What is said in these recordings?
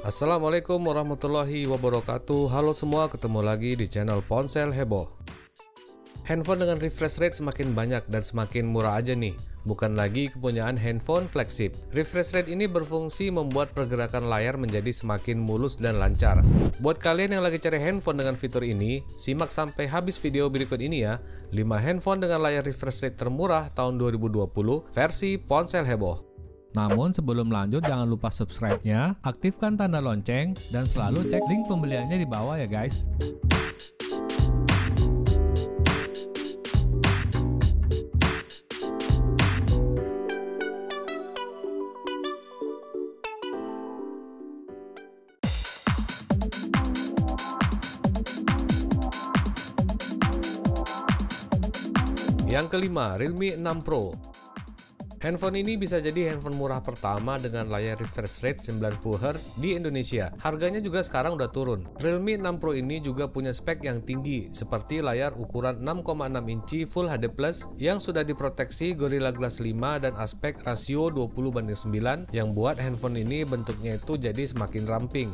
Assalamualaikum warahmatullahi wabarakatuh. Halo semua, ketemu lagi di channel Ponsel Heboh. Handphone dengan refresh rate semakin banyak dan semakin murah aja nih. Bukan lagi kepunyaan handphone flagship. Refresh rate ini berfungsi membuat pergerakan layar menjadi semakin mulus dan lancar. Buat kalian yang lagi cari handphone dengan fitur ini, simak sampai habis video berikut ini ya. 5 handphone dengan layar refresh rate termurah tahun 2020 versi Ponsel Heboh. Namun sebelum lanjut jangan lupa subscribe-nya, aktifkan tanda lonceng, dan selalu cek link pembeliannya di bawah ya guys. Yang kelima, Realme 6 Pro. Handphone ini bisa jadi handphone murah pertama dengan layar refresh rate 90Hz di Indonesia. Harganya juga sekarang udah turun. Realme 6 Pro ini juga punya spek yang tinggi, seperti layar ukuran 6,6 inci Full HD Plus yang sudah diproteksi Gorilla Glass 5 dan aspek rasio 20:9 yang buat handphone ini bentuknya itu jadi semakin ramping.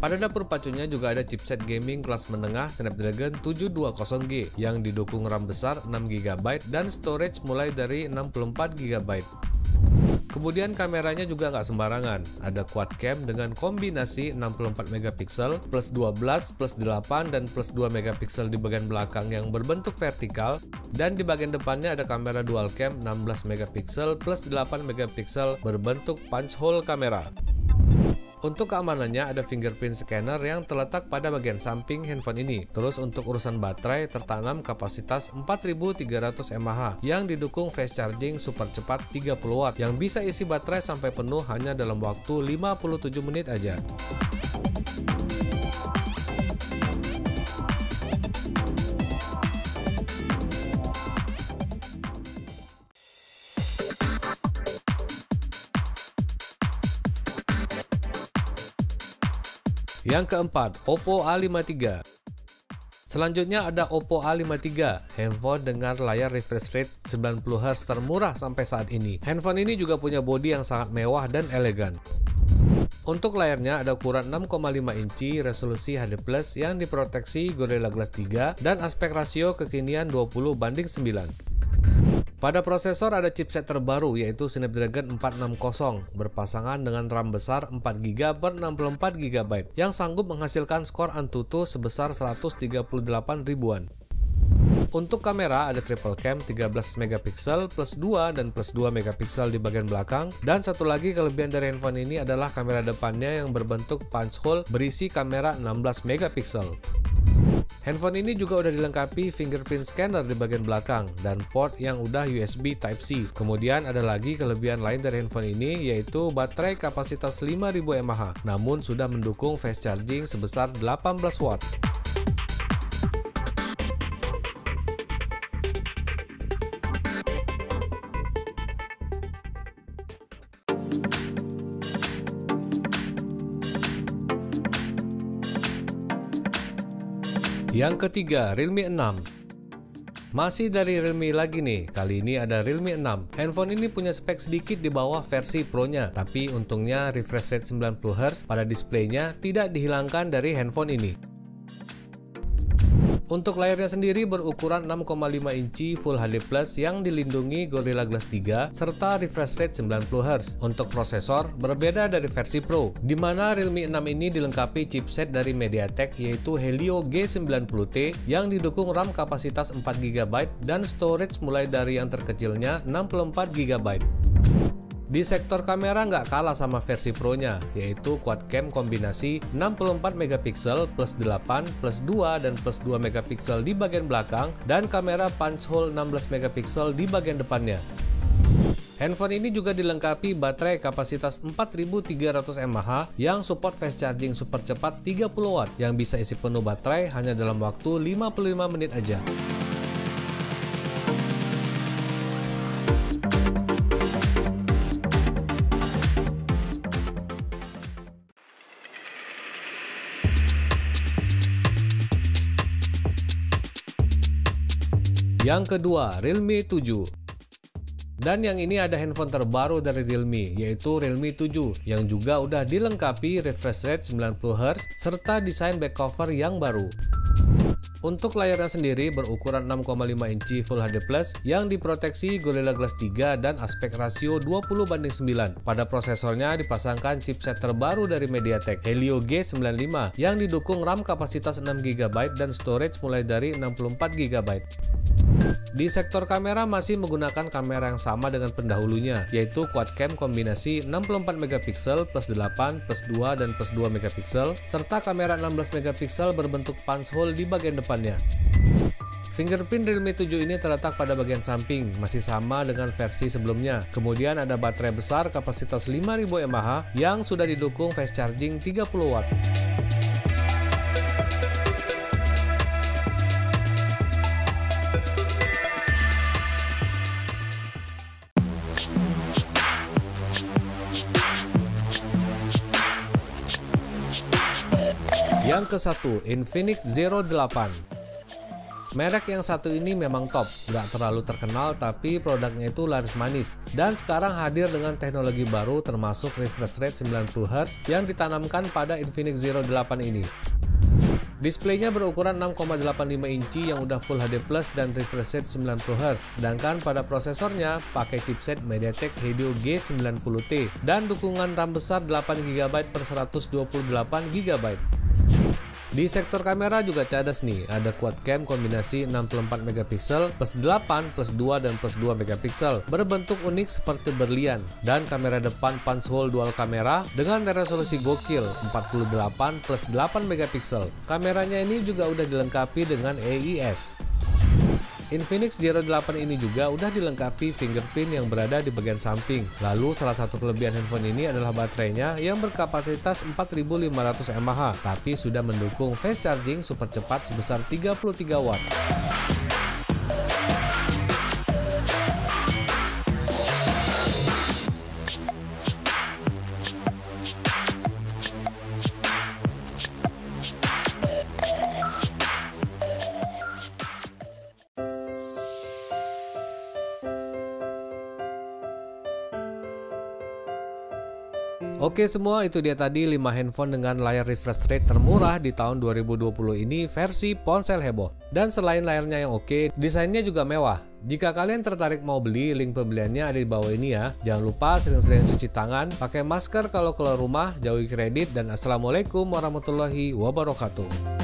Pada dapur pacunya juga ada chipset gaming kelas menengah Snapdragon 720G yang didukung RAM besar 6GB dan storage mulai dari 64GB. Kemudian kameranya juga nggak sembarangan, ada quad cam dengan kombinasi 64MP plus 12 plus 8 dan plus 2MP di bagian belakang yang berbentuk vertikal, dan di bagian depannya ada kamera dual cam 16MP plus 8MP berbentuk punch hole kamera. Untuk keamanannya ada fingerprint scanner yang terletak pada bagian samping handphone ini. Terus untuk urusan baterai tertanam kapasitas 4300 mAh yang didukung fast charging super cepat 30W yang bisa isi baterai sampai penuh hanya dalam waktu 57 menit aja. Yang keempat, Oppo A53. Selanjutnya ada Oppo A53, handphone dengan layar refresh rate 90Hz termurah sampai saat ini. Handphone ini juga punya bodi yang sangat mewah dan elegan. Untuk layarnya ada ukuran 6,5 inci resolusi HD Plus yang diproteksi Gorilla Glass 3 dan aspek rasio kekinian 20:9. Pada prosesor ada chipset terbaru yaitu Snapdragon 460 berpasangan dengan RAM besar 4GB per 64GB yang sanggup menghasilkan skor Antutu sebesar 138 ribuan. Untuk kamera ada triple cam 13MP plus 2 dan plus 2MP di bagian belakang, dan satu lagi kelebihan dari handphone ini adalah kamera depannya yang berbentuk punch hole berisi kamera 16MP. Handphone ini juga udah dilengkapi fingerprint scanner di bagian belakang dan port yang udah USB Type-C. Kemudian ada lagi kelebihan lain dari handphone ini yaitu baterai kapasitas 5000 mAh namun sudah mendukung fast charging sebesar 18W. Yang ketiga, Realme 6. Masih dari Realme lagi nih, kali ini ada Realme 6. Handphone ini punya spek sedikit di bawah versi Pro-nya, tapi untungnya refresh rate 90Hz pada displaynya tidak dihilangkan dari handphone ini. Untuk layarnya sendiri berukuran 6,5 inci Full HD Plus yang dilindungi Gorilla Glass 3 serta refresh rate 90Hz. Untuk prosesor berbeda dari versi Pro, di mana Realme 6 ini dilengkapi chipset dari MediaTek yaitu Helio G90T yang didukung RAM kapasitas 4GB dan storage mulai dari yang terkecilnya 64GB. Di sektor kamera nggak kalah sama versi Pro-nya, yaitu quad cam kombinasi 64MP plus 8 plus 2 dan plus 2MP di bagian belakang dan kamera punch hole 16MP di bagian depannya. Handphone ini juga dilengkapi baterai kapasitas 4300 mAh yang support fast charging super cepat 30W yang bisa isi penuh baterai hanya dalam waktu 55 menit aja. Yang kedua, Realme 7. Dan yang ini ada handphone terbaru dari Realme, yaitu Realme 7 yang juga udah dilengkapi refresh rate 90Hz serta desain back cover yang baru. Untuk layarnya sendiri berukuran 6,5 inci Full HD Plus yang diproteksi Gorilla Glass 3 dan aspek rasio 20:9. Pada prosesornya dipasangkan chipset terbaru dari MediaTek, Helio G95 yang didukung RAM kapasitas 6GB dan storage mulai dari 64GB. Di sektor kamera masih menggunakan kamera yang sama dengan pendahulunya, yaitu quad cam kombinasi 64MP plus 8 plus 2 dan plus 2MP serta kamera 16MP berbentuk punch hole di bagian depannya. Fingerprint Realme 7 ini terletak pada bagian samping, masih sama dengan versi sebelumnya. Kemudian ada baterai besar kapasitas 5000 mAh yang sudah didukung fast charging 30W. Yang ke-1, Infinix Zero 8. Merek yang satu ini memang top, nggak terlalu terkenal tapi produknya itu laris manis. Dan sekarang hadir dengan teknologi baru termasuk refresh rate 90Hz yang ditanamkan pada Infinix Zero 8 ini. Displaynya berukuran 6,85 inci yang udah Full HD Plus dan refresh rate 90Hz, sedangkan pada prosesornya pakai chipset MediaTek Helio G90T dan dukungan RAM besar 8GB per 128GB. Di sektor kamera juga cadas nih, ada quad cam kombinasi 64MP plus 8 plus 2 dan plus 2MP berbentuk unik seperti berlian, dan kamera depan punch hole dual kamera dengan resolusi gokil 48 plus 8MP. Kameranya ini juga udah dilengkapi dengan AIS. Infinix Zero 8 ini juga udah dilengkapi fingerprint yang berada di bagian samping. Lalu salah satu kelebihan handphone ini adalah baterainya yang berkapasitas 4500 mAh, tapi sudah mendukung fast charging super cepat sebesar 33W. Oke semua, itu dia tadi 5 handphone dengan layar refresh rate termurah di tahun 2020 ini versi ponsel heboh. Dan selain layarnya yang oke, desainnya juga mewah. Jika kalian tertarik mau beli, link pembeliannya ada di bawah ini ya. Jangan lupa sering-sering cuci tangan, pakai masker kalau keluar rumah, jauhi kredit, dan assalamualaikum warahmatullahi wabarakatuh.